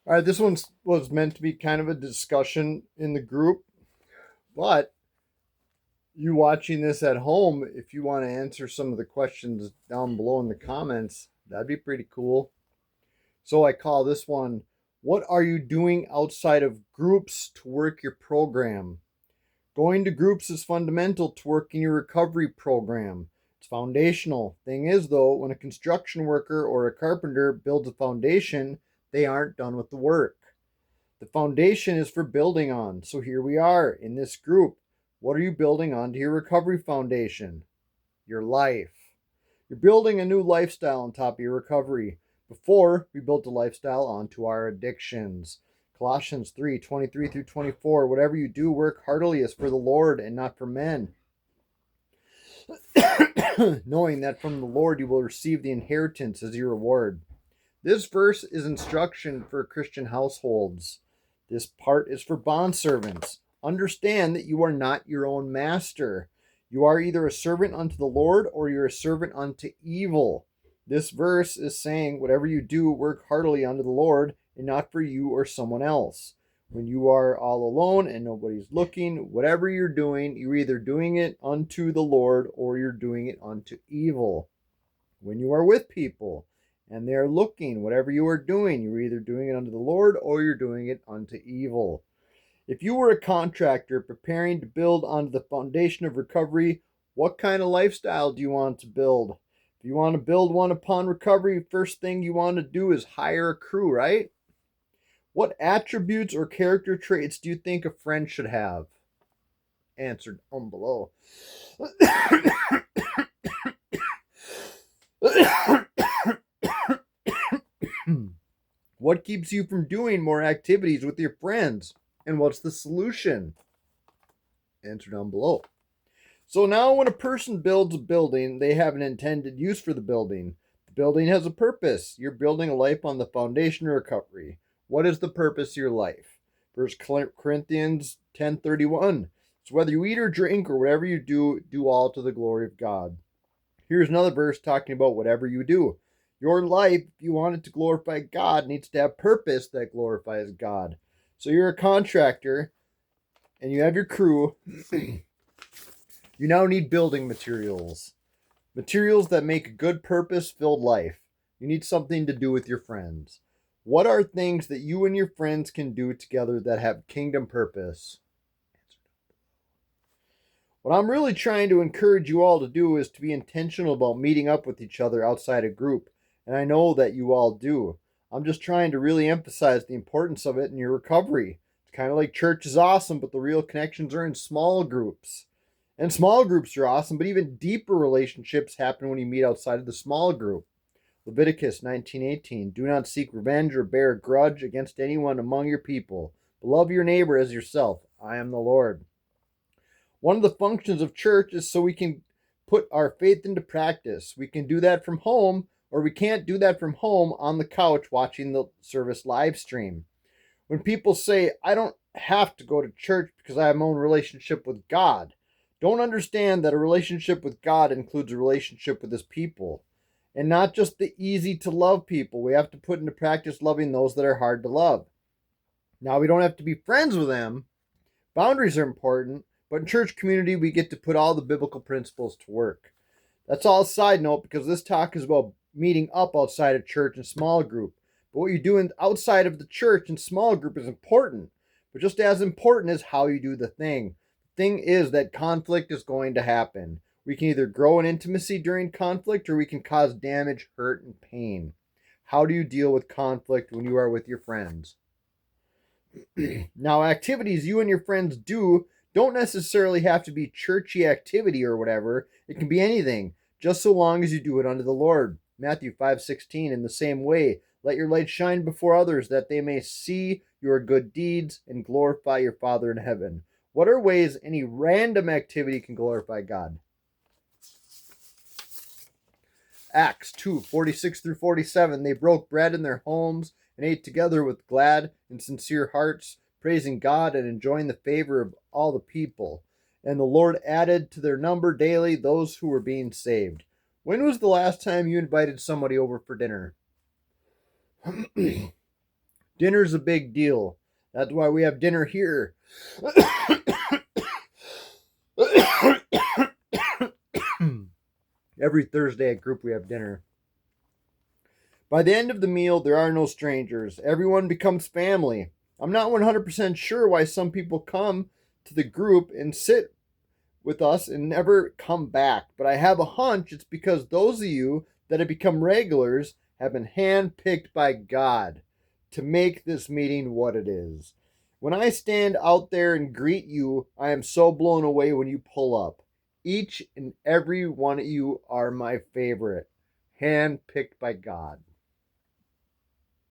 All right, this one was meant to be kind of a discussion in the group, but you watching this at home, if you want to answer some of the questions down below in the comments, that'd be pretty cool. So I call this one, what are you doing outside of groups to work your program? Going to groups is fundamental to working your recovery program. It's foundational. Thing is, though, when a construction worker or a carpenter builds a foundation, they aren't done with the work. The foundation is for building on. So here we are in this group. What are you building onto your recovery foundation? Your life. You're building a new lifestyle on top of your recovery. Before, we built a lifestyle onto our addictions. Colossians 3:23 through 24. Whatever you do, work heartily as for the Lord and not for men. Knowing that from the Lord you will receive the inheritance as your reward. This verse is instruction for Christian households. This part is for bondservants. Understand that you are not your own master. You are either a servant unto the Lord or you're a servant unto evil. This verse is saying, whatever you do, work heartily unto the Lord and not for you or someone else. When you are all alone and nobody's looking, whatever you're doing, you're either doing it unto the Lord or you're doing it unto evil. When you are with people and they're looking, whatever you are doing, you're either doing it unto the Lord or you're doing it unto evil. If you were a contractor preparing to build onto the foundation of recovery, what kind of lifestyle do you want to build? If you want to build one upon recovery, first thing you want to do is hire a crew, right? What attributes or character traits do you think a friend should have? Answered down below. What keeps you from doing more activities with your friends? And what's the solution? Answer down below. So now when a person builds a building, they have an intended use for the building. The building has a purpose. You're building a life on the foundation of recovery. What is the purpose of your life? 1 Corinthians 10:31. So whether you eat or drink or whatever you do, do all to the glory of God. Here's another verse talking about whatever you do. Your life, if you want it to glorify God, needs to have purpose that glorifies God. So you're a contractor and you have your crew. You now need building materials. Materials that make a good purpose-filled life. You need something to do with your friends. What are things that you and your friends can do together that have kingdom purpose? What I'm really trying to encourage you all to do is to be intentional about meeting up with each other outside a group. And I know that you all do. I'm just trying to really emphasize the importance of it in your recovery. It's kind of like church is awesome, but the real connections are in small groups. And small groups are awesome, but even deeper relationships happen when you meet outside of the small group. Leviticus 19:18. Do not seek revenge or bear a grudge against anyone among your people. But love your neighbor as yourself. I am the Lord. One of the functions of church is so we can put our faith into practice. We can do that from home, or we can't do that from home on the couch watching the service live stream. When people say, I don't have to go to church because I have my own relationship with God, don't understand that a relationship with God includes a relationship with his people. And not just the easy to love people. We have to put into practice loving those that are hard to love. Now, we don't have to be friends with them. Boundaries are important, but in church community, we get to put all the biblical principles to work. That's all a side note because this talk is about meeting up outside of church and small group. But what you're doing outside of the church and small group is important. But just as important is how you do the thing. The thing is that conflict is going to happen. We can either grow in intimacy during conflict or we can cause damage, hurt, and pain. How do you deal with conflict when you are with your friends? Now, activities you and your friends do don't necessarily have to be churchy activity or whatever. It can be anything, just so long as you do it unto the Lord. Matthew 5:16, in the same way, let your light shine before others that they may see your good deeds and glorify your Father in heaven. What are ways any random activity can glorify God? Acts 2:46 through 47, they broke bread in their homes and ate together with glad and sincere hearts, praising God and enjoying the favor of all the people. And the Lord added to their number daily those who were being saved. When was the last time you invited somebody over for dinner? Dinner's a big deal. That's why we have dinner here. Every Thursday at group we have dinner. By the end of the meal, there are no strangers. Everyone becomes family. I'm not 100% sure why some people come to the group and sit with us and never come back, but I have a hunch it's because those of you that have become regulars have been handpicked by God to make this meeting what it is. When I stand out there and greet you, I am so blown away when you pull up. Each and every one of you are my favorite, handpicked by God.